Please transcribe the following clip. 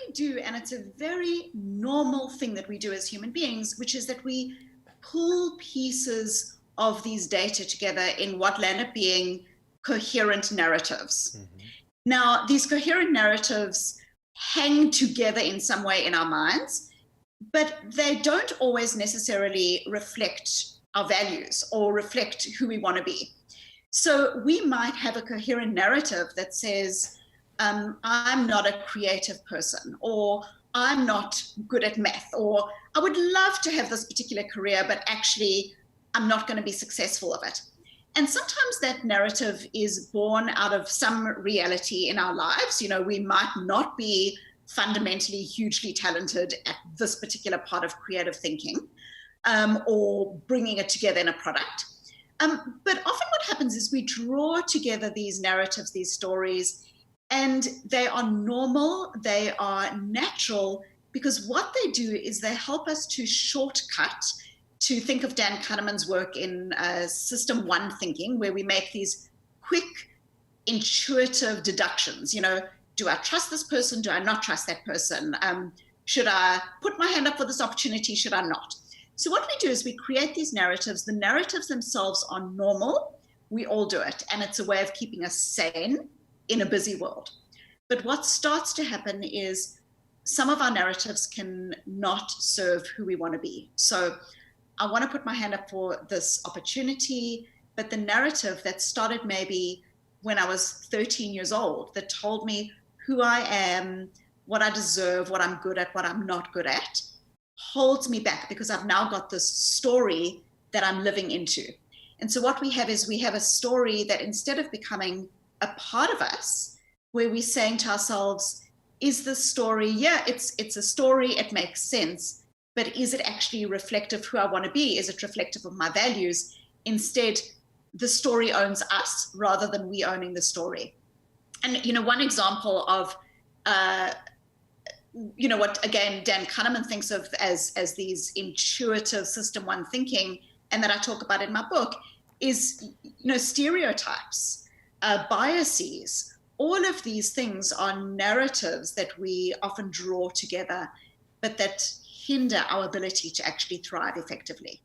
we do, and it's a very normal thing that we do as human beings, which is that we pull pieces of these data together in what land up being coherent narratives. Mm-hmm. Now, these coherent narratives hang together in some way in our minds, but they don't always necessarily reflect our values or reflect who we want to be. So we might have a coherent narrative that says, I'm not a creative person, or I'm not good at math, or I would love to have this particular career, but actually I'm not going to be successful of it. And sometimes that narrative is born out of some reality in our lives. You know, we might not be fundamentally hugely talented at this particular part of creative thinking, or bringing it together in a product. But often what happens is we draw together these narratives, these stories, and they are normal, they are natural, because what they do is they help us to shortcut, to think of Dan Kahneman's work in System 1 thinking, where we make these quick, intuitive deductions. You know, do I trust this person? Do I not trust that person? Should I put my hand up for this opportunity? Should I not? So what we do is we create these narratives. The narratives themselves are normal. We all do it. And it's a way of keeping us sane in a busy world. But what starts to happen is some of our narratives can not serve who we want to be. So I want to put my hand up for this opportunity, but the narrative that started maybe when I was 13 years old, that told me who I am, what I deserve, what I'm good at, what I'm not good at, holds me back because I've now got this story that I'm living into. And so what we have is we have a story that, instead of becoming a part of us, where we're saying to ourselves, is this story, yeah, it's a story, it makes sense, but is it actually reflective of who I want to be? Is it reflective of my values? Instead, the story owns us rather than we owning the story. And, you know, one example of, you know, what, again, Dan Kahneman thinks of as these intuitive System 1 thinking, and that I talk about in my book, is, you know, stereotypes, biases. All of these things are narratives that we often draw together, but that hinder our ability to actually thrive effectively.